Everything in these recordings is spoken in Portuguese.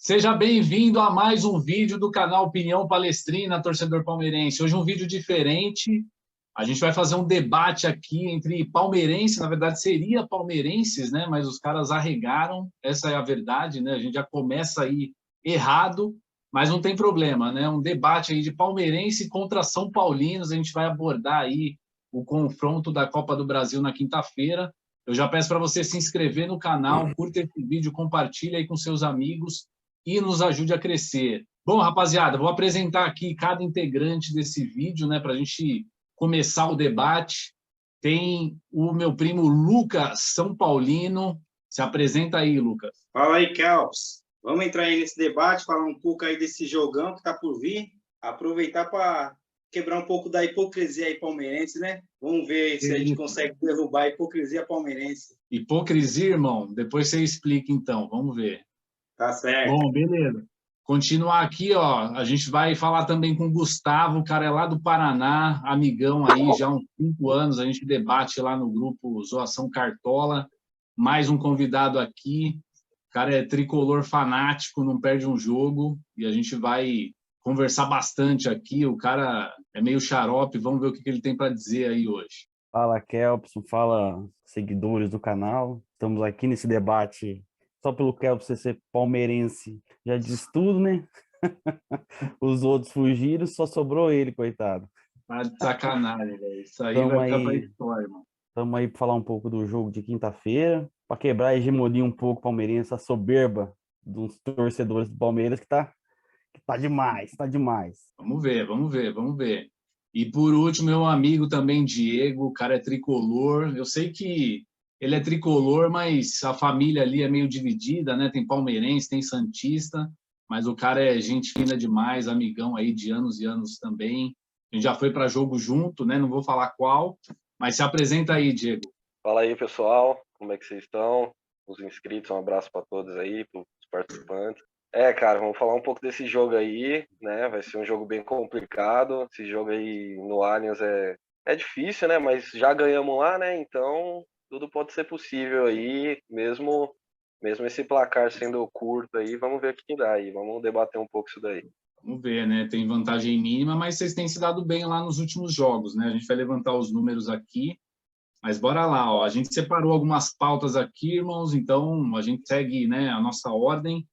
Seja bem-vindo a mais um vídeo do canal Opinião Palestrina, torcedor palmeirense. Hoje um vídeo diferente. A gente vai fazer um debate aqui entre palmeirenses, na verdade seria palmeirenses, né? Mas os caras arregaram, essa é a verdade, né? A gente já começa aí errado, mas não tem problema, né? Um debate aí de palmeirense contra São Paulinos. A gente vai abordar aí o confronto da Copa do Brasil na quinta-feira. Eu já peço para você se inscrever no canal, curta esse vídeo, compartilha aí com seus amigos e nos ajude a crescer. Bom, rapaziada, vou apresentar aqui cada integrante desse vídeo, né, para a gente começar o debate. Tem o meu primo Lucas, São Paulino. Se apresenta aí, Lucas. Fala aí, Kelps. Vamos entrar aí nesse debate, falar um pouco aí desse jogão que está por vir. Aproveitar para quebrar um pouco da hipocrisia aí palmeirense, né? Vamos ver se a gente consegue derrubar a hipocrisia palmeirense. Hipocrisia, irmão? Depois você explica, então. Vamos ver. Tá certo. Bom, beleza. Continuar aqui, ó, a gente vai falar também com o Gustavo, o cara é lá do Paraná, amigão aí, já há uns 5 anos, a gente debate lá no grupo Zoação Cartola. Mais um convidado aqui, o cara é tricolor fanático, não perde um jogo, e a gente vai conversar bastante aqui. O cara é meio xarope, vamos ver o que ele tem para dizer aí hoje. Fala, Kelpson, fala, seguidores do canal. Estamos aqui nesse debate. Só pelo Kelpson ser palmeirense já diz tudo, né? Os outros fugiram, só sobrou ele, coitado. Tá de sacanagem, velho. Isso aí vai ficar pra história, irmão. Estamos aí para falar um pouco do jogo de quinta-feira, para quebrar a hegemonia um pouco palmeirense, a soberba dos torcedores do Palmeiras, que tá demais, tá demais. Vamos ver, vamos ver, vamos ver. E por último, meu amigo também, Diego, o cara é tricolor. Eu sei que ele é tricolor, mas a família ali é meio dividida, né? Tem palmeirense, tem santista, mas o cara é gente fina demais, amigão aí de anos e anos também. A gente já foi para jogo junto, né? Não vou falar qual, mas se apresenta aí, Diego. Fala aí, pessoal, como é que vocês estão? Os inscritos, um abraço para todos aí, para os participantes. Cara, vamos falar um pouco desse jogo aí, né? Vai ser um jogo bem complicado. Esse jogo aí no Allianz é difícil, né? Mas já ganhamos lá, né? Então tudo pode ser possível aí, mesmo esse placar sendo curto aí. Vamos ver o que dá aí. Vamos debater um pouco isso daí. Vamos ver, né? Tem vantagem mínima, mas vocês têm se dado bem lá nos últimos jogos, né? A gente vai levantar os números aqui, mas bora lá, ó. A gente separou algumas pautas aqui, irmãos, então a gente segue, né, a nossa ordem.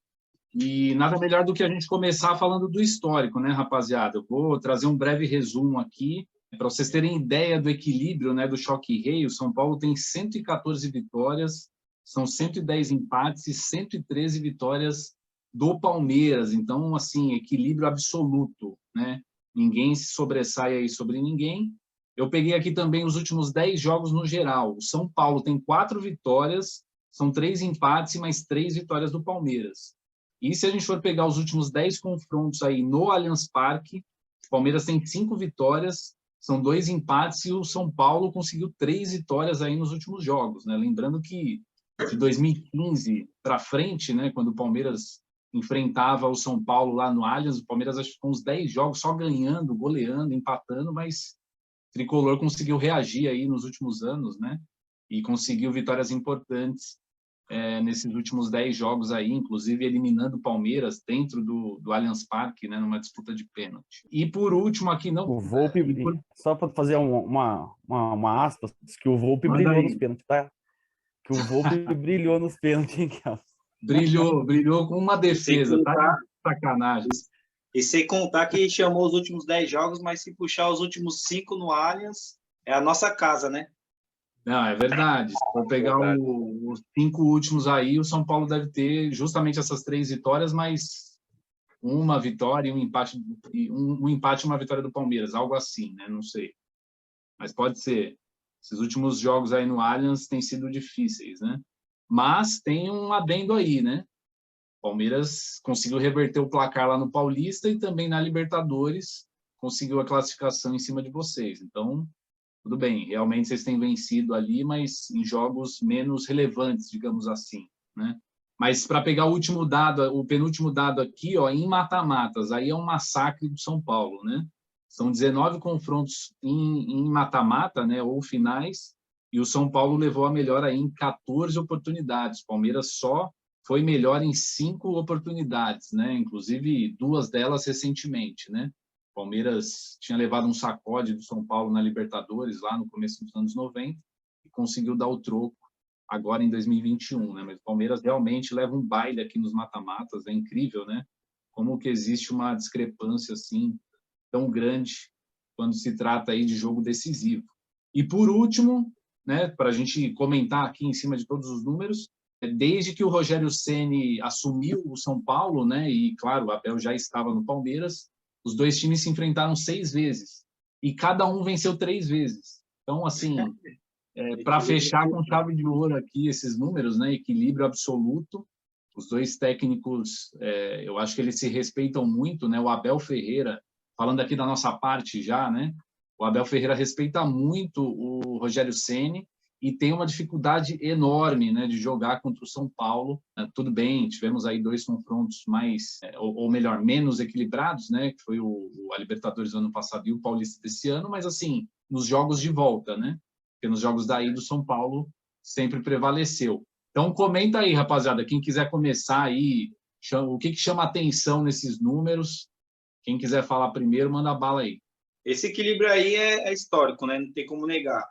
E nada melhor do que a gente começar falando do histórico, né, rapaziada? Eu vou trazer um breve resumo aqui, para vocês terem ideia do equilíbrio, né, do choque rei. O São Paulo tem 114 vitórias, são 110 empates e 113 vitórias do Palmeiras. Então, assim, equilíbrio absoluto, né? Ninguém se sobressai aí sobre ninguém. Eu peguei aqui também os últimos 10 jogos no geral. O São Paulo tem 4 vitórias, são 3 empates e mais 3 vitórias do Palmeiras. E se a gente for pegar os últimos 10 confrontos aí no Allianz Parque, o Palmeiras tem 5 vitórias, são 2 empates e o São Paulo conseguiu 3 vitórias aí nos últimos jogos, né? Lembrando que de 2015 para frente, né, quando o Palmeiras enfrentava o São Paulo lá no Allianz, o Palmeiras acho que ficou uns 10 jogos só ganhando, goleando, empatando, mas o Tricolor conseguiu reagir aí nos últimos anos, né? E conseguiu vitórias importantes nesses últimos 10 jogos aí, inclusive eliminando o Palmeiras dentro do Allianz Parque, né, numa disputa de pênalti. E por último aqui, não... O Volpi, só para fazer uma aspas, que o Volpi brilhou nos pênaltis, tá? Que o Volpi brilhou nos pênaltis, hein, Kelson? Brilhou com uma defesa, tá de sacanagem. E sem contar que chamou os últimos 10 jogos, mas se puxar os últimos 5 no Allianz, é a nossa casa, né? Não, é verdade. Se for pegar os 5 últimos aí, o São Paulo deve ter justamente essas 3 vitórias, mas uma vitória e um empate e uma vitória do Palmeiras, algo assim, né? Não sei. Mas pode ser. Esses últimos jogos aí no Allianz têm sido difíceis, né? Mas tem um adendo aí, né? O Palmeiras conseguiu reverter o placar lá no Paulista e também na Libertadores conseguiu a classificação em cima de vocês. Então, tudo bem, realmente vocês têm vencido ali, mas em jogos menos relevantes, digamos assim, né? Mas para pegar o último dado, o penúltimo dado aqui, ó, em mata-matas, aí é um massacre do São Paulo, né? São 19 confrontos em mata-mata, né, ou finais, e o São Paulo levou a melhor aí em 14 oportunidades. O Palmeiras só foi melhor em 5 oportunidades, né? Inclusive 2 delas recentemente, né? O Palmeiras tinha levado um sacode do São Paulo na Libertadores lá no começo dos anos 90 e conseguiu dar o troco agora em 2021, né? Mas o Palmeiras realmente leva um baile aqui nos mata-matas, é incrível, né? Como que existe uma discrepância assim tão grande quando se trata aí de jogo decisivo. E por último, né, para a gente comentar aqui em cima de todos os números, desde que o Rogério Ceni assumiu o São Paulo, né, e claro, o Abel já estava no Palmeiras, os dois times se enfrentaram 6 vezes e cada um venceu 3 vezes. Então, assim, para fechar com chave de ouro aqui esses números, né, equilíbrio absoluto. Os dois técnicos, eu acho que eles se respeitam muito, né? O Abel Ferreira, falando aqui da nossa parte já, né? O Abel Ferreira respeita muito o Rogério Ceni e tem uma dificuldade enorme, né, de jogar contra o São Paulo. Tudo bem, tivemos aí 2 confrontos mais, ou melhor, menos equilibrados, né, que foi a Libertadores do ano passado e o Paulista desse ano, mas assim, nos jogos de volta, né? Porque nos jogos da ida o São Paulo sempre prevaleceu. Então comenta aí, rapaziada, quem quiser começar aí, o que chama atenção nesses números? Quem quiser falar primeiro, manda bala aí. Esse equilíbrio aí é histórico, né? Não tem como negar.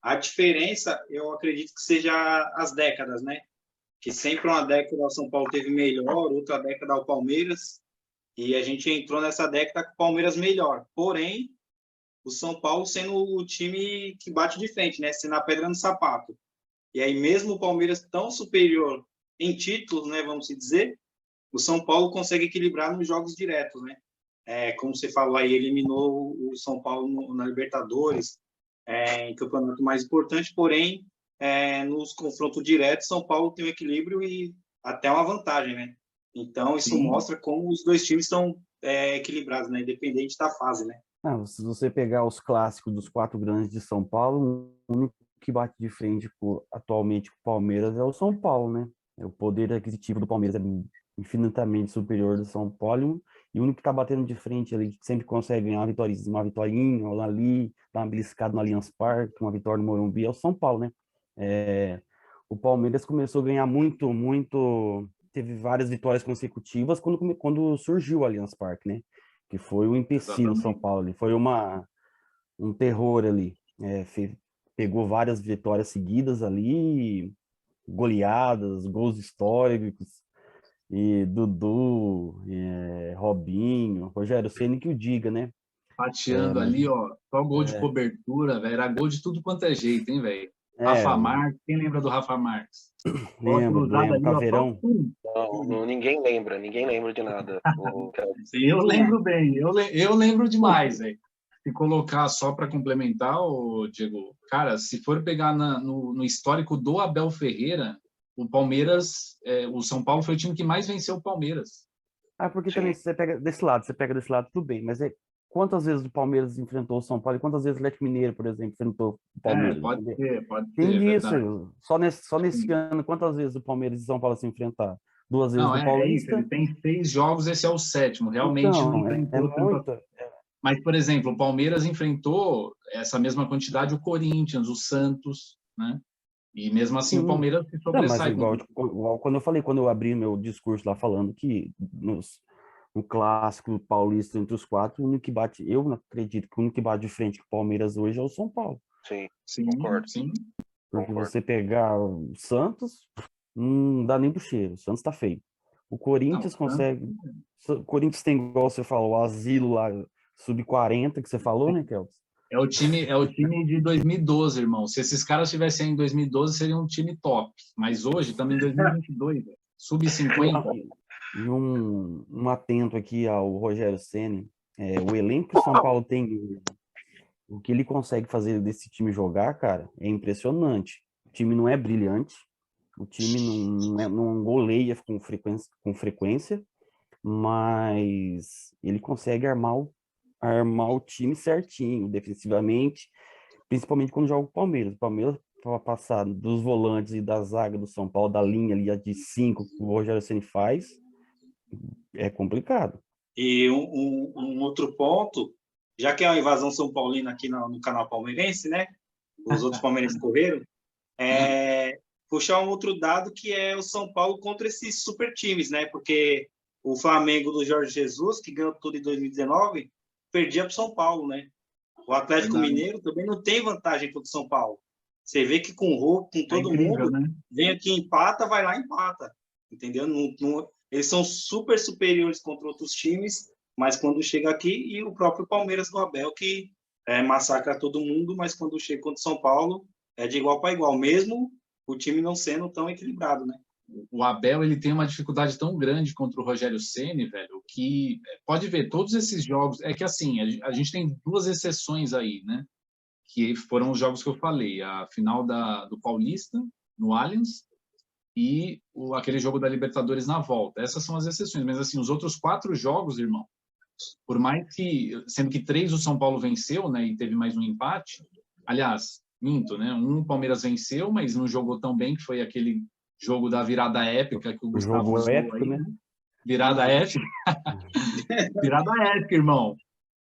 A diferença, eu acredito que seja as décadas, né? Que sempre uma década o São Paulo teve melhor, outra década o Palmeiras, e a gente entrou nessa década com o Palmeiras melhor. Porém, o São Paulo sendo o time que bate de frente, né? Sendo a pedra no sapato. E aí, mesmo o Palmeiras tão superior em títulos, né? Vamos dizer, o São Paulo consegue equilibrar nos jogos diretos, né? Como você falou aí, eliminou o São Paulo na Libertadores, em campeonato mais importante, porém, nos confrontos diretos, São Paulo tem um equilíbrio e até uma vantagem, né? Então, isso mostra como os dois times estão equilibrados, né? Independente da fase, né? Se você pegar os clássicos dos 4 grandes de São Paulo, o único que bate de frente atualmente com o Palmeiras é o São Paulo, né? O poder aquisitivo do Palmeiras é infinitamente superior do São Paulo, e o único que está batendo de frente ali, que sempre consegue ganhar uma vitória ali, dar uma beliscada no Allianz Parque, uma vitória no Morumbi, é o São Paulo, né? O Palmeiras começou a ganhar muito, teve várias vitórias consecutivas quando surgiu o Allianz Parque, né? Que foi um empecilho no São Paulo, ali. Foi um terror ali. Pegou várias vitórias seguidas ali, goleadas, gols históricos, e Dudu, Robinho, Rogério Ceni que o diga, né? Pateando ali, ó, só gol de cobertura, velho, era gol de tudo quanto é jeito, hein, velho? Rafa Marques, quem lembra do Rafa Marques? Lembro, Caveirão. Não, ninguém lembra de nada. Eu lembro bem, eu lembro demais, velho. Se colocar só para complementar, Diego, cara, se for pegar no histórico do Abel Ferreira, o Palmeiras, o São Paulo foi o time que mais venceu o Palmeiras. Porque também você pega desse lado, tudo bem, mas quantas vezes o Palmeiras enfrentou o São Paulo e quantas vezes o Atlético Mineiro, por exemplo, enfrentou o Palmeiras? Pode ser. Tem isso. Só nesse ano, quantas vezes o Palmeiras e o São Paulo se enfrentaram? 2 vezes no Paulista? Ele tem 6 jogos, esse é o 7º. Realmente então, não enfrentou tanto. Mas, por exemplo, o Palmeiras enfrentou essa mesma quantidade o Corinthians, o Santos, né? E mesmo assim o Palmeiras se sobressai. Mas igual quando eu abri meu discurso lá falando que no clássico paulista entre os 4, o único que bate, eu não acredito que o único que bate de frente com o Palmeiras hoje é o São Paulo. Sim, concordo. Sim. Porque você pegar o Santos, não dá nem pro cheiro. O Santos tá feio. O Corinthians consegue. O Corinthians tem, igual você falou, o asilo lá, sub-40, que você falou, né, Kelps? É o time de 2012, irmão. Se esses caras estivessem em 2012, seria um time top. Mas hoje, estamos em 2022, sub-50. E um atento aqui ao Rogério Ceni. O elenco que o São Paulo tem, o que ele consegue fazer desse time jogar, cara, é impressionante. O time não é brilhante, o time não goleia com frequência, mas ele consegue armar o time certinho, defensivamente, principalmente quando joga o Palmeiras. O Palmeiras, para passar dos volantes e da zaga do São Paulo, da linha ali de 5 que o Rogério Ceni faz, é complicado. E um outro ponto, já que é uma invasão São Paulina aqui no canal palmeirense, né? Os outros palmeirenses correram. puxar um outro dado que é o São Paulo contra esses super times, né? Porque o Flamengo do Jorge Jesus, que ganhou tudo em 2019, perdia para o São Paulo, né? O Atlético Verdade. Mineiro também não tem vantagem contra o São Paulo. Você vê que com o Hulk, com É todo incrível, mundo, né? vem aqui, empata, vai lá, empata. Entendeu? Eles são super superiores contra outros times, mas quando chega aqui, e o próprio Palmeiras do Abel, que massacra todo mundo, mas quando chega contra o São Paulo, é de igual para igual, mesmo o time não sendo tão equilibrado, né? O Abel, ele tem uma dificuldade tão grande contra o Rogério Ceni, velho, que pode ver todos esses jogos. É que assim, a gente tem duas exceções aí, né? Que foram os jogos que eu falei, a final do Paulista no Allianz e aquele jogo da Libertadores na volta. Essas são as exceções, mas assim, os outros 4 jogos, irmão, por mais que, sendo que 3 o São Paulo venceu, né, e teve mais um empate, aliás, minto, né, um o Palmeiras venceu, mas não jogou tão bem, que foi aquele jogo da virada épica que o O Gustavo jogo usou épico, aí, né? né? Virada épica. Virada épica, irmão.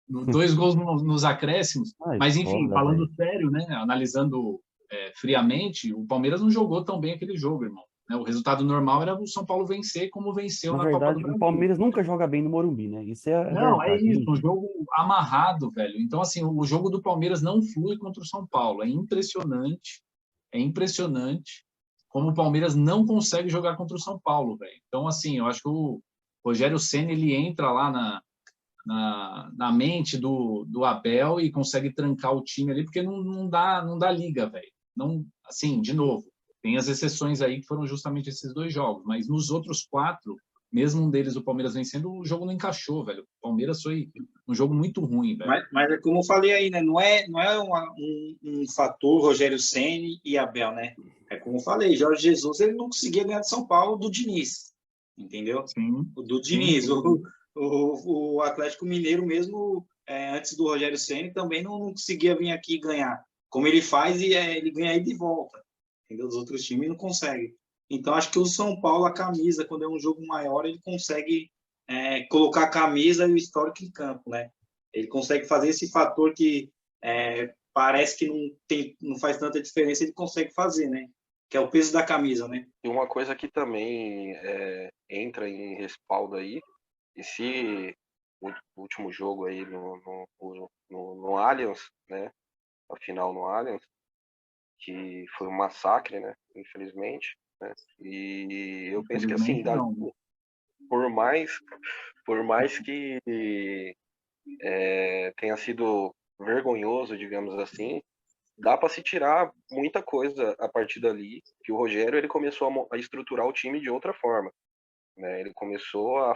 2 gols nos acréscimos. Ai, Mas, enfim, foda, falando velho. sério, né, analisando friamente, o Palmeiras não jogou tão bem aquele jogo, irmão. Né? O resultado normal era o São Paulo vencer como venceu Na na Copa do verdade, o Brasil. Palmeiras nunca joga bem no Morumbi, né? Isso é a Não, é verdade. isso, um jogo amarrado, velho. Então, assim, o jogo do Palmeiras não flui contra o São Paulo. É impressionante como o Palmeiras não consegue jogar contra o São Paulo, velho. Então, assim, eu acho que o Rogério Ceni ele entra lá na mente do Abel e consegue trancar o time ali, porque não dá liga, velho. Não, assim, de novo, tem as exceções aí que foram justamente esses 2 jogos, mas nos outros 4, mesmo um deles o Palmeiras vencendo, o jogo não encaixou, velho. O Palmeiras foi um jogo muito ruim, velho. Mas é como eu falei aí, né? Não é um fator Rogério Ceni e Abel, né? É como eu falei, Jorge Jesus ele não conseguia ganhar de São Paulo do Diniz, entendeu? Sim, O do sim, Diniz, o Atlético Mineiro mesmo antes do Rogério Ceni também não conseguia vir aqui ganhar, como ele faz e ele ganha aí de volta, entendeu? Os outros times não conseguem. Então acho que o São Paulo a camisa quando é um jogo maior ele consegue colocar a camisa e o histórico em campo, né? Ele consegue fazer esse fator que parece que não faz tanta diferença, ele consegue fazer, né? Que é o peso da camisa, né? E uma coisa que também entra em respaldo aí, esse último jogo aí no Allianz, né? A final no Allianz, que foi um massacre, né? Infelizmente, né? E eu penso que assim, infelizmente não, né? por mais que tenha sido vergonhoso, digamos assim, dá para se tirar muita coisa a partir dali, que o Rogério ele começou a estruturar o time de outra forma, né? Ele começou a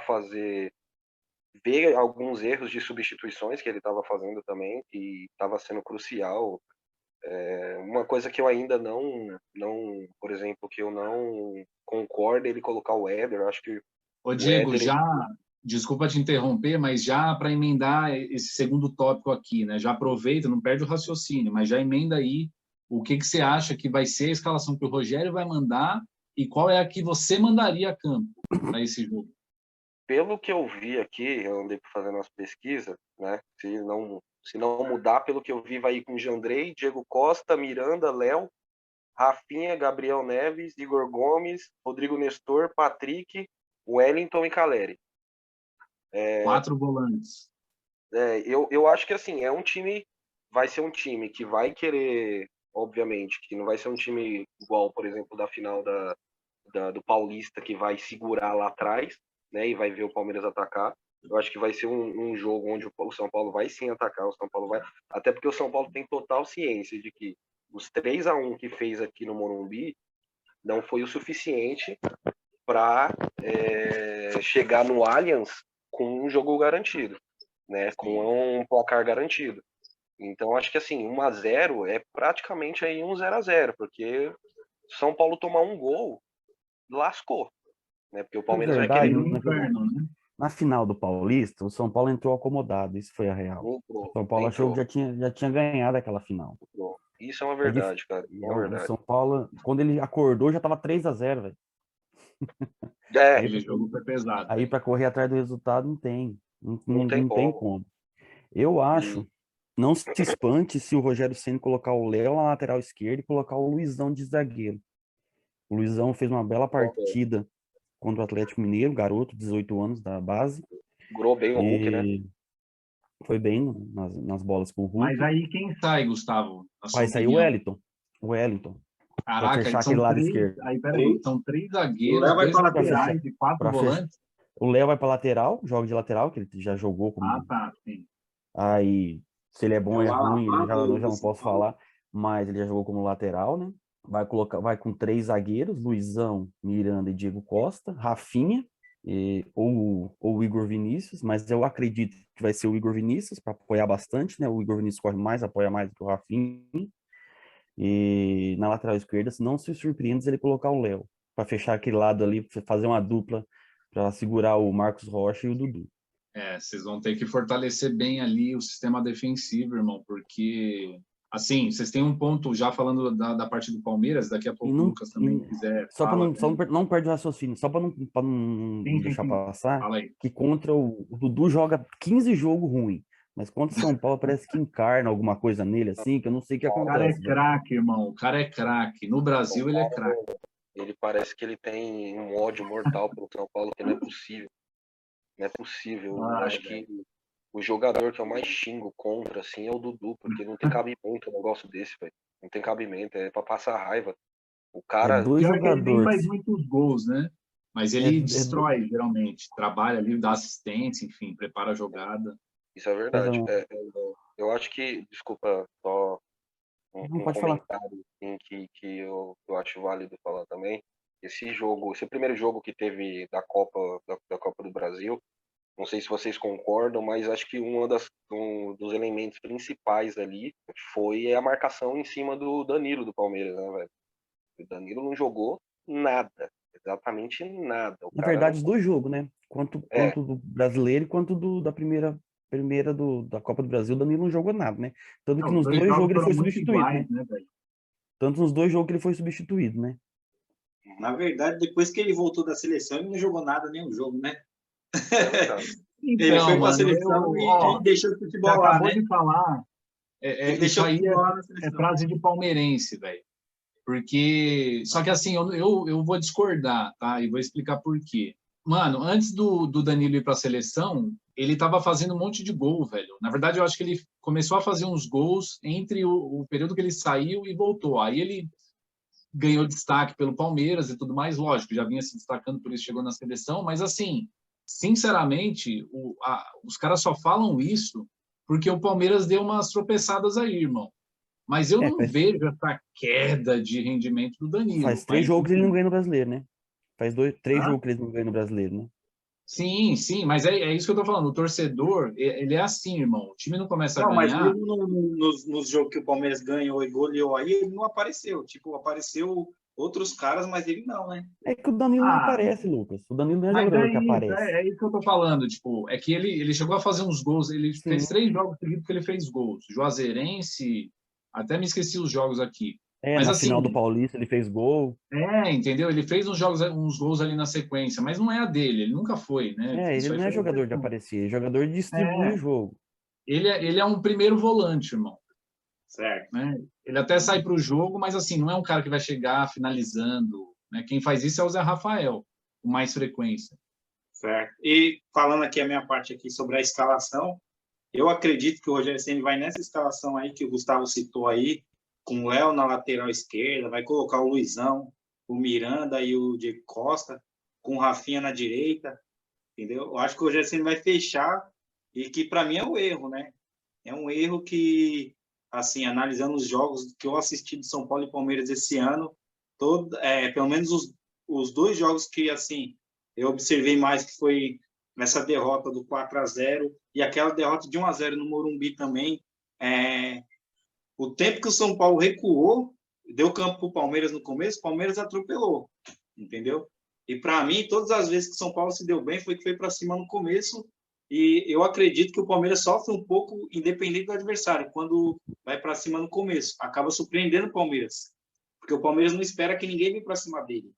ver alguns erros de substituições que ele estava fazendo também, que estava sendo crucial. Uma coisa que eu ainda por exemplo, que eu não concordo ele colocar o Éder, eu acho que Ô, o Diego, Éder, já, desculpa te interromper, mas já para emendar esse segundo tópico aqui, né? Já aproveita, não perde o raciocínio, mas já emenda aí o que você acha que vai ser a escalação que o Rogério vai mandar e qual é a que você mandaria a campo para esse jogo. pelo que eu vi aqui, eu andei fazendo umas pesquisas, né? Se não mudar, pelo que eu vi, vai ir com Jandrei, Diego Costa, Miranda, Léo, Rafinha, Gabriel Neves, Igor Gomes, Rodrigo Nestor, Patrick, Wellington e Caleri. 4 volantes. Eu acho que assim, vai ser um time que vai querer, obviamente, que não vai ser um time igual, por exemplo, da final do Paulista, que vai segurar lá atrás, né, e vai ver o Palmeiras atacar. Eu acho que vai ser um jogo onde o São Paulo vai sim atacar, o São Paulo vai, até porque o São Paulo tem total ciência de que os 3-1 que fez aqui no Morumbi não foi o suficiente para chegar no Allianz com um jogo garantido, né, com um placar garantido. Então acho que assim, 1-0 é praticamente aí um 0-0, porque São Paulo tomar um gol lascou, né? Porque o Na Palmeiras vai querer verdade, Seria um inferno, né? na final do Paulista, o São Paulo entrou acomodado, isso foi a real. O São Paulo achou que já tinha ganhado aquela final. entrou. Isso é uma É verdade, cara. É uma o verdade. São Paulo, quando ele acordou, já tava 3-0, velho. É, Aí, Aquele jogo foi pesado, aí velho. para correr atrás do resultado, não tem. Não, não tem não tem como. como. Eu acho, E não se espante se o Rogério Ceni colocar o Léo na lateral esquerda e colocar o Luizão de zagueiro. O Luizão fez uma bela partida contra o Atlético Mineiro, garoto, 18 anos da base. Segurou bem o Hulk, né? E foi bem nas bolas com o Hulk. Mas aí quem sai, Gustavo? Na sua Vai sair o opinião? Wellington. O Wellington. Pra Caraca, fechar aquele são lado três. esquerdo. Aí, peraí, são 3 O zagueiros, Léo vai 2 pra laterais e 4 Pra fechar. volantes. O Léo vai pra lateral, joga de lateral, que ele já jogou como. Ah, tá, sim. Aí, se ele é bom É ou é o ruim, eu Alabama já não do São posso Paulo. falar, mas ele já jogou como lateral, né? Vai com 3 zagueiros, Luizão, Miranda e Diego Costa, Rafinha, ou o Igor Vinícius, mas eu acredito que vai ser o Igor Vinícius para apoiar bastante, né? O Igor Vinícius corre mais, apoia mais do que o Rafinha. E na lateral esquerda, se não se surpreende ele colocar o Léo, para fechar aquele lado ali, fazer uma dupla para segurar o Marcos Rocha e o Dudu. Vocês vão ter que fortalecer bem ali o sistema defensivo, irmão, porque, assim, vocês têm um ponto, já falando da parte do Palmeiras, daqui a pouco o Lucas também quiser só para falar. não perder o raciocínio, só para não Sim, deixar sim. passar, Fala aí. que contra o Dudu joga 15 jogos ruim, mas contra o São Paulo parece que encarna alguma coisa nele, assim, que eu não sei o que O cara é acontece. craque, irmão, o cara é craque. No Brasil, ele é craque. Ele parece que ele tem um ódio mortal pelo São Paulo, que não é possível. Não é possível. Eu acho que o jogador que eu mais xingo contra, assim, é o Dudu, porque não tem cabimento um negócio desse, velho. Não tem cabimento, é pra passar raiva. O cara. Dois Pior que ele nem jogadores. faz muitos gols, né? Mas ele destrói, geralmente. Trabalha ali, dá assistência, enfim, prepara a jogada. Isso é verdade. Eu acho que, desculpa, só Não um pode falar. comentário assim, que eu acho válido falar também. Esse primeiro jogo que teve da Copa do Brasil, não sei se vocês concordam, mas acho que um dos elementos principais ali foi a marcação em cima do Danilo do Palmeiras, né, velho? O Danilo não jogou nada, exatamente nada. Na verdade, os dois jogos, né? Quanto do brasileiro quanto da primeira da Copa do Brasil, o Danilo não jogou nada, né? Tanto que Os nos dois dois jogos ele foram foi muito substituído, iguais, né? velho? Tanto nos dois jogos que ele foi substituído, né? Na verdade, depois que ele voltou da seleção, ele não jogou nada nenhum jogo, né? Ele Então, foi para a mano, seleção e deixou o você futebol lá, acabou né? de falar, Ele isso deixou o aí futebol lá na é seleção. frase de palmeirense, velho. Porque, só que assim, eu vou discordar, tá? E vou explicar por quê. Mano, antes do Danilo ir para a seleção, ele estava fazendo um monte de gol, velho. Na verdade, eu acho que ele começou a fazer uns gols entre o período que ele saiu e voltou. Aí ele ganhou destaque pelo Palmeiras e tudo mais, lógico, já vinha se destacando, por isso chegou na seleção, mas assim, sinceramente, os caras só falam isso porque o Palmeiras deu umas tropeçadas aí, irmão. Mas eu não vejo essa queda de rendimento do Danilo. Faz 3 jogos que ele não ganha no Brasileiro, né? Faz 3 jogos que ele não ganha no Brasileiro, né? Sim, sim, mas é isso que eu tô falando. O torcedor, ele é assim, irmão. O time não começa a Não, mas ganhar. mesmo nos jogos que o Palmeiras ganhou e goleou aí, ele não apareceu. Tipo, apareceu outros caras, mas ele não, né? É que o Danilo não aparece, Lucas. O Danilo não é Mas jogador que aparece. é isso que eu tô falando. Tipo, é que ele chegou a fazer uns gols. Ele fez 3 jogos seguidos que ele fez gols. Juazeirense, até me esqueci os jogos aqui. Mas na assim, final do Paulista ele fez gol. Entendeu? Ele fez uns gols ali na sequência, mas não é a dele, ele nunca foi, né? Ele não é jogador de aparecer, ele é jogador de distribuir o jogo. Ele é um primeiro volante, irmão. Certo. Né? Ele até sai para o jogo, mas assim, não é um cara que vai chegar finalizando. Né? Quem faz isso é o Zé Rafael, com mais frequência. Certo. E falando aqui a minha parte aqui sobre a escalação, eu acredito que o Rogério Ceni vai nessa escalação aí que o Gustavo citou aí, com o Léo na lateral esquerda, vai colocar o Luizão, o Miranda e o Diego Costa, com o Rafinha na direita, entendeu? Eu acho que o Rogério Ceni vai fechar e que para mim é um erro, né? É um erro que, assim, analisando os jogos que eu assisti de São Paulo e Palmeiras esse ano, pelo menos os 2 jogos que, assim, eu observei mais, que foi nessa derrota do 4-0 e aquela derrota de 1-0 no Morumbi também, o tempo que o São Paulo recuou, deu campo para o Palmeiras no começo, o Palmeiras atropelou, entendeu? E para mim, todas as vezes que o São Paulo se deu bem, foi que foi para cima no começo, e eu acredito que o Palmeiras sofre um pouco independente do adversário, quando vai para cima no começo, acaba surpreendendo o Palmeiras, porque o Palmeiras não espera que ninguém venha para cima dele,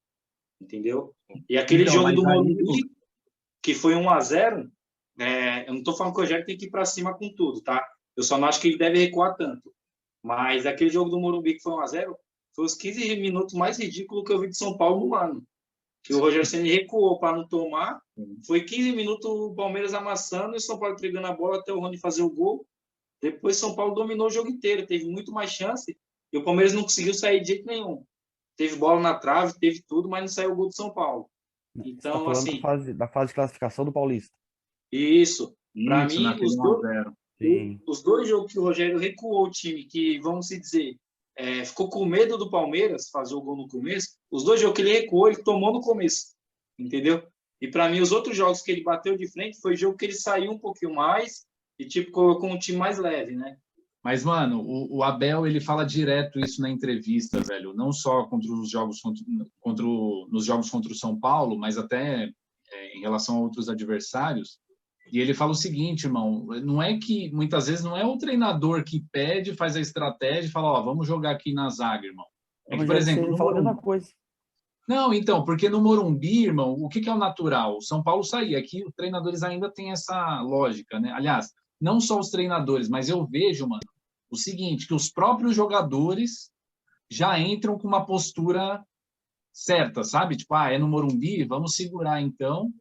entendeu? E aquele jogo do Morumbi, que foi 1-0, eu não estou falando que o Rogério tem que ir para cima com tudo, tá? Eu só não acho que ele deve recuar tanto. Mas aquele jogo do Morumbi que foi 1-0, foi os 15 minutos mais ridículos que eu vi de São Paulo no ano. Que o Rogério Ceni recuou para não tomar. Foi 15 minutos o Palmeiras amassando e o São Paulo entregando a bola até o Rony fazer o gol. Depois São Paulo dominou o jogo inteiro, teve muito mais chance e o Palmeiras não conseguiu sair de jeito nenhum. Teve bola na trave, teve tudo, mas não saiu o gol do São Paulo. Você tá Então, falando assim, da fase de classificação do Paulista. isso. Para Isso, mim, naquele 1-0. Sim. os dois jogos que o Rogério recuou o time, que, vamos se dizer, ficou com medo do Palmeiras fazer o gol no começo, os dois jogos que ele recuou, ele tomou no começo, entendeu? E para mim, os outros jogos que ele bateu de frente foi jogo que ele saiu um pouquinho mais e, tipo, colocou um time mais leve, né? Mas, mano, o Abel, ele fala direto isso na entrevista, velho. Não só contra os jogos nos jogos contra o São Paulo, mas até em relação a outros adversários. E ele fala o seguinte, irmão, não é que, muitas vezes, não é o treinador que pede, faz a estratégia e fala, ó, vamos jogar aqui na zaga, irmão. É que, por exemplo, ele fala a mesma coisa. Não, então, porque no Morumbi, irmão, o que é o natural? O São Paulo sair. Aqui os treinadores ainda têm essa lógica, né? Aliás, não só os treinadores, mas eu vejo, mano, o seguinte, que os próprios jogadores já entram com uma postura certa, sabe? Tipo, é no Morumbi, vamos segurar então,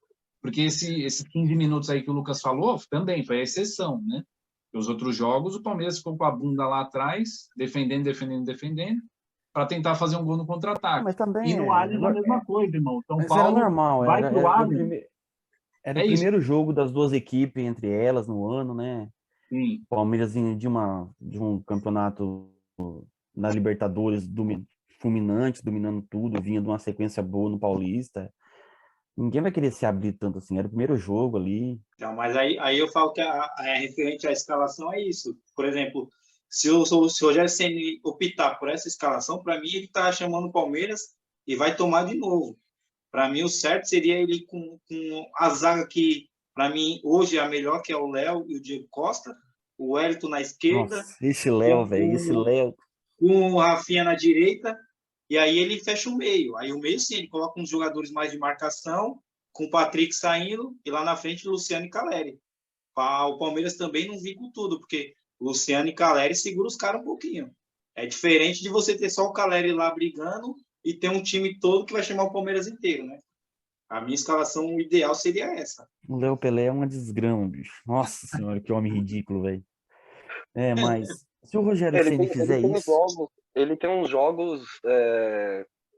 porque esses 15 minutos aí que o Lucas falou também foi a exceção, né? Os outros jogos, o Palmeiras ficou com a bunda lá atrás, defendendo, para tentar fazer um gol no contra-ataque. Mas também E no Allianz a mesma coisa, irmão. São mas Paulo era normal, vai pro Allianz. Era o primeiro jogo das duas equipes entre elas no ano, né? Sim. O Palmeiras vinha de um campeonato na Libertadores fulminante, dominando tudo, vinha de uma sequência boa no Paulista. Ninguém vai querer se abrir tanto assim. Era o primeiro jogo ali. Então, mas aí eu falo que referente à escalação é isso. Por exemplo, se o Rogério Ceni optar por essa escalação, para mim ele está chamando o Palmeiras e vai tomar de novo. Para mim, o certo seria ele com a zaga que, para mim, hoje é a melhor, que é o Léo e o Diego Costa, o Wellington na esquerda. Nossa, esse Léo, velho, esse Léo. Com o Rafinha na direita, e aí ele fecha o meio. Aí o meio, sim, ele coloca uns jogadores mais de marcação, com o Patrick saindo, e lá na frente Luciano e Caleri. O Palmeiras também não vir com tudo, porque Luciano e Caleri segura os caras um pouquinho. É diferente de você ter só o Caleri lá brigando e ter um time todo que vai chamar o Palmeiras inteiro, né? A minha escalação ideal seria essa. O Léo Pelé é uma desgrama, bicho. Nossa senhora, que homem ridículo, velho. Mas se o Rogério Ceni fizer isso... Ele tem uns jogos...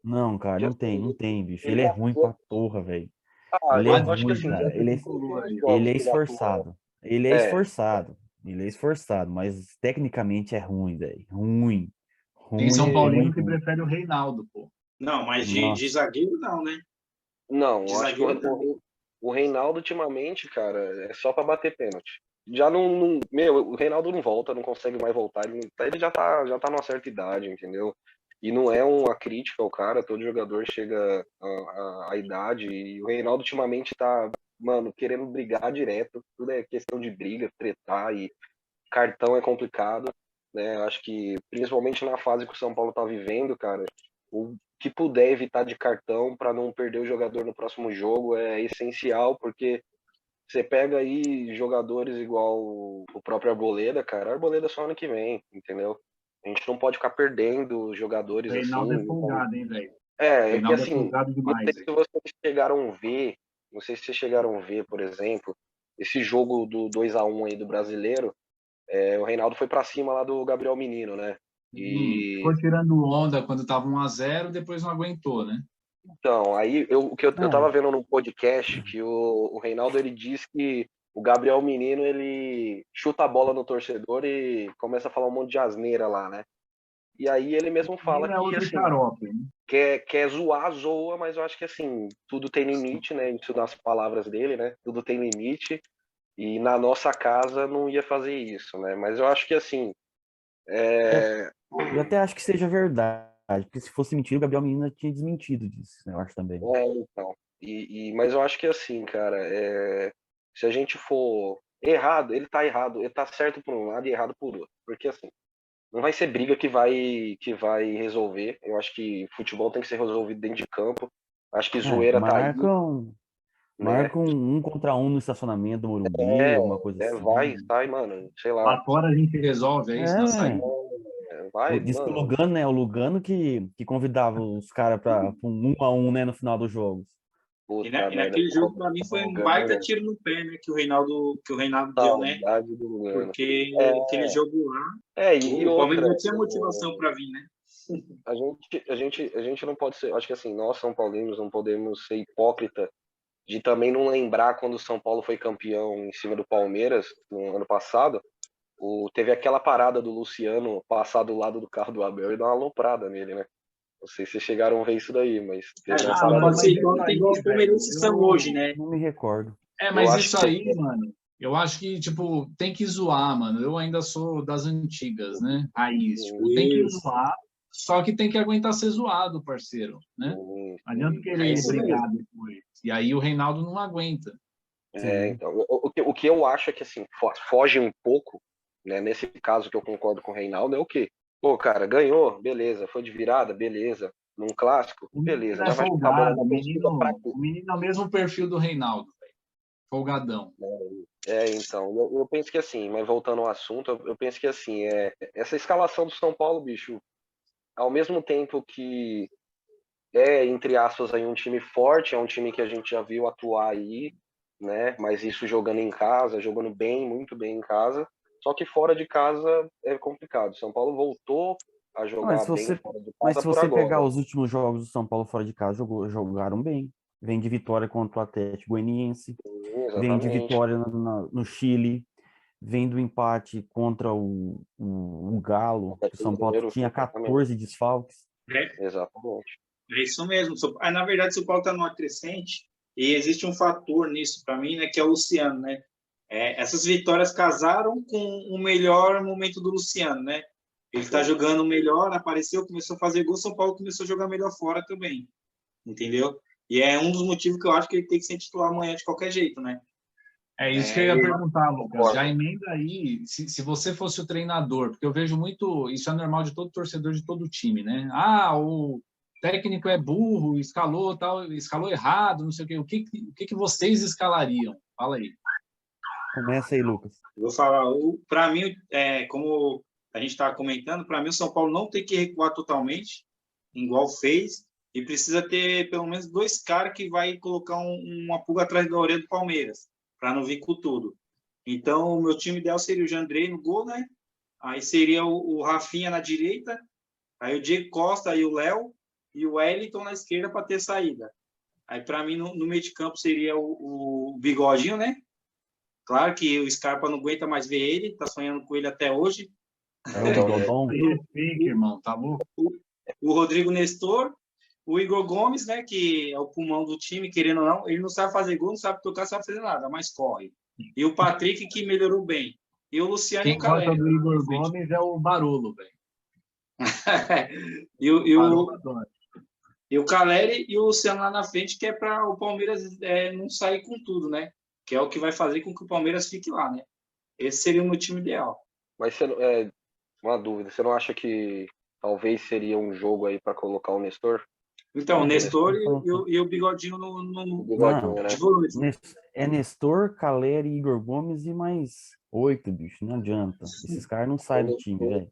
Não, cara, não tem, bicho. Ele é ruim pra porra, velho. Ele é ruim, cara. Ele é esforçado. Ele é esforçado, mas tecnicamente é ruim, velho. Ruim. Tem São Paulino que prefere o Reinaldo, pô. Não, mas de zagueiro não, né? Não, acho que o Reinaldo ultimamente, cara, é só pra bater pênalti. Já não, o Reinaldo não volta, não consegue mais voltar, ele já tá numa certa idade, entendeu? E não é uma crítica ao cara, todo jogador chega à idade, e o Reinaldo ultimamente tá, mano, querendo brigar direto, tudo é questão de briga, tretar, e cartão é complicado, né? Acho que, principalmente na fase que o São Paulo tá vivendo, cara, o que puder evitar de cartão para não perder o jogador no próximo jogo é essencial, porque você pega aí jogadores igual o próprio Arboleda, cara, Arboleda só ano que vem, entendeu? A gente não pode ficar perdendo jogadores assim. Reinaldo é folgado, hein, velho? É que assim, não sei se vocês chegaram a ver, por exemplo, esse jogo do 2-1 aí do Brasileiro, o Reinaldo foi para cima lá do Gabriel Menino, né? E ficou tirando onda quando tava 1-0, depois não aguentou, né? Então, aí eu tava vendo num podcast que o Reinaldo, ele diz que o Gabriel Menino, ele chuta a bola no torcedor e começa a falar um monte de asneira lá, né? E aí ele mesmo fala que, assim, quer zoar, zoa, mas eu acho que, assim, tudo tem limite, né? Isso nas palavras dele, né? Tudo tem limite. E na nossa casa não ia fazer isso, né? Mas eu acho que, assim... Eu até acho que seja verdade, porque se fosse mentira, o Gabriel Menino tinha desmentido disso, né? Eu acho também. Então. Mas eu acho que, assim, cara, se a gente for errado, ele tá errado, ele tá certo por um lado e errado por outro. Porque, assim, não vai ser briga que vai resolver. Eu acho que futebol tem que ser resolvido dentro de campo. Acho que zoeira tá aí. Marcam 1 contra 1 no estacionamento do Morumbi, alguma coisa assim. Sai, mano, sei lá. Lá fora a gente resolve, é isso, na saída. vai, Diz que o mano. Lugano, né? O Lugano que convidava os caras para um a um, né? No final dos jogos. E, Puta e merda, naquele jogo, para mim, foi um baita tiro no pé, né? Que o Reinaldo deu, né? saudade do Lugano. Porque É, aquele jogo lá, e o Palmeiras outra, já tinha motivação para vir, né? a gente não pode ser, acho que assim, nós São Paulinos não podemos ser hipócrita de também não lembrar quando o São Paulo foi campeão em cima do Palmeiras no ano passado. Teve aquela parada do Luciano passar do lado do carro do Abel e dar uma aloprada nele, né? Não sei se vocês chegaram a ver isso daí, mas teve uma Não parada pode ser assim. igual, igual os palmeirenses são hoje, né? Não me recordo. Eu Mas acho isso que aí, mano, eu acho que, tipo, tem que zoar, mano. Eu ainda sou das antigas, né? Raiz. Tipo, tem que Isso. zoar, só que tem que aguentar ser zoado, parceiro, né? Não adianta É querer isso brigar mesmo. depois. E aí o Reinaldo não aguenta. Então, o que eu acho é que assim, foge um pouco, né? Nesse caso que eu concordo com o Reinaldo, é o quê? Pô, cara, ganhou, beleza, foi de virada, beleza. Num clássico, O menino beleza, é vai ficar a bola folgado, na torcida pra quê? o menino é o mesmo perfil do Reinaldo, velho. Folgadão. Então, eu penso que assim, mas voltando ao assunto, eu penso que assim, essa escalação do São Paulo, bicho, ao mesmo tempo que entre aspas, aí um time forte, é um time que a gente já viu atuar aí, né? Mas isso jogando em casa, jogando bem, muito bem em casa. Só que fora de casa é complicado. São Paulo voltou a Mas jogar se bem você, fora de mas casa se por você pegar agora. os últimos jogos do São Paulo fora de casa, jogaram bem. Vem de vitória contra o Atlético Goianiense, Sim, vem de exatamente. vitória no Chile, vem do empate contra o Galo, que o São Paulo Mineiro, tinha exatamente. 14 desfalques. Exatamente. É isso mesmo. Na verdade, o São Paulo está numa crescente e existe um fator nisso para mim, né, que é o Luciano, né? Essas vitórias casaram com o melhor momento do Luciano, né? Ele está jogando melhor, apareceu, começou a fazer gol, São Paulo começou a jogar melhor fora também, entendeu? E é um dos motivos que eu acho que ele tem que ser titular amanhã de qualquer jeito, né? É isso que eu ia perguntar, Lucas. Concordo. Já emenda aí, se você fosse o treinador, porque eu vejo muito, isso é normal de todo torcedor de todo time, né? Ah, o técnico é burro, escalou tal, escalou errado, não sei o quê. O que vocês escalariam? Fala aí. Começa aí, Lucas. Eu vou falar, para mim, como a gente estava comentando, para mim o São Paulo não tem que recuar totalmente, igual fez, e precisa ter pelo menos dois caras que vai colocar uma pulga atrás da orelha do Palmeiras, para não vir com tudo. Então, o meu time ideal seria o Jandrei no gol, né? Aí seria o Rafinha na direita, aí o Diego Costa, aí o Léo e o Wellington na esquerda para ter saída. Aí, para mim, no meio de campo seria o Bigodinho, né? Claro que o Scarpa não aguenta mais ver ele, tá sonhando com ele até hoje. É o Bigodon. Fica, irmão, tá louco? O Rodrigo Nestor, o Igor Gomes, né, que é o pulmão do time, querendo ou não, ele não sabe fazer gol, não sabe tocar, não sabe fazer nada, mas corre. E o Patrick, que melhorou bem. E o Luciano e Quem o gosta Caleri. do Igor Gomes é o Barolo, velho. E o Caleri e o Luciano lá na frente, que é para o Palmeiras não sair com tudo, né? Que é o que vai fazer com que o Palmeiras fique lá, né? Esse seria o meu time ideal. Mas uma dúvida, você não acha que talvez seria um jogo aí para colocar o Nestor? Então, o Nestor Nestor e o Bigodinho O no Bigodinho, Não. né? de volante. É Nestor, Caleri, Igor Gomes e mais 8, bicho. Não adianta. Esses caras não saem do time, velho.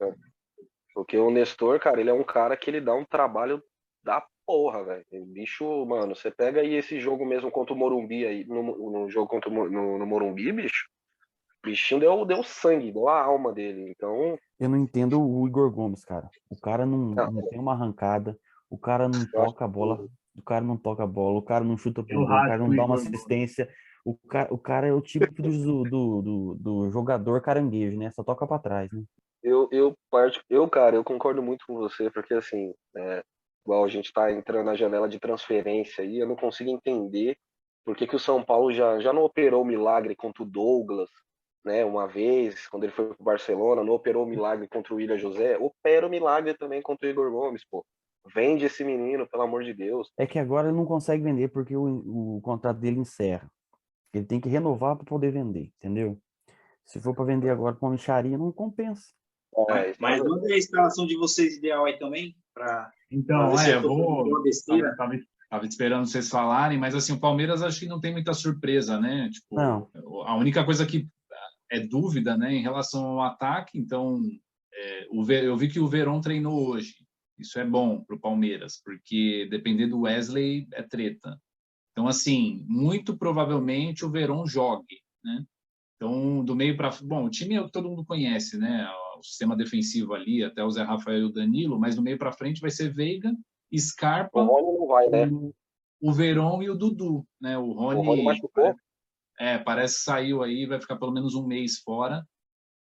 Porque o Nestor, cara, ele é um cara que ele dá um trabalho da porra, velho. Bicho, mano, você pega aí esse jogo mesmo contra o Morumbi aí, no jogo contra no Morumbi, bicho. O bichinho deu sangue, deu a alma dele. Então, Eu não entendo o Igor Gomes, cara. O cara não tem uma arrancada, o cara não eu acho toca a bola, o cara não toca a bola, o cara não chuta pro Eu gol, o cara rasgo não o dá uma Igor Gomes. assistência. O cara é o tipo do jogador caranguejo, né? Só toca pra trás, né? cara, eu concordo muito com você, porque assim, igual a gente tá entrando na janela de transferência aí, eu não consigo entender por que o São Paulo já não operou o milagre contra o Douglas, né? Uma vez, quando ele foi pro Barcelona, não operou o milagre contra o William José, opera o milagre também contra o Igor Gomes, pô. Vende esse menino, pelo amor de Deus. É que agora ele não consegue vender porque o contrato dele encerra. Ele tem que renovar para poder vender, entendeu? Se for para vender agora com uma mixaria, não compensa. Mas manda a escalação de vocês ideal aí também, para Então, ver se eu eu tô com vou. uma besteira. Tava esperando vocês falarem, mas assim, o Palmeiras acho que não tem muita surpresa, né? Tipo, Não. a única coisa que é dúvida, né, em relação ao ataque, então eu vi que o Verón treinou hoje. Isso é bom para o Palmeiras, porque depender do Wesley é treta. Então, assim, muito provavelmente o Verón jogue, né? Então, do meio para... Bom, o time é o que todo mundo conhece, né? O sistema defensivo ali, até o Zé Rafael e o Danilo, mas do meio para frente vai ser Veiga, Scarpa, O Rony não vai, né? o Verón e o Dudu, né? O O Rony Rony machucou. parece que saiu aí, vai ficar pelo menos um mês fora.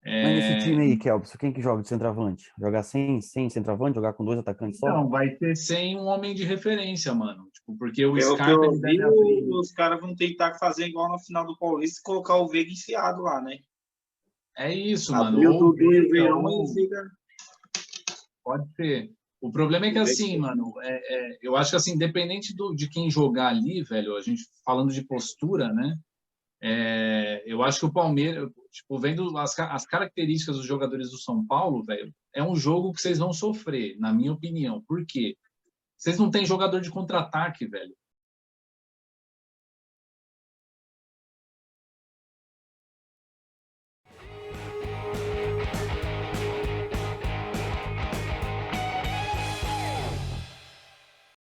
Mas nesse time aí, Kelps, quem que joga de centroavante? Jogar sem centroavante? Jogar com 2 atacantes só? Então, vai ter sem um homem de referência, mano. Tipo, porque o Pelo que Scarpa eu ele vi, deve abrir. os caras vão tentar fazer igual na final do Paulista e colocar o Veiga enfiado lá, né? É isso, mano. Abrir o Ou Dudu e o Veiga, Verón ou... e fica... Pode ser. O problema é que, assim, mano, eu acho que, assim, independente de quem jogar ali, velho, a gente falando de postura, né? Eu acho que o Palmeiras, tipo, vendo as características dos jogadores do São Paulo, velho, é um jogo que vocês vão sofrer, na minha opinião. Por quê? Vocês não têm jogador de contra-ataque, velho.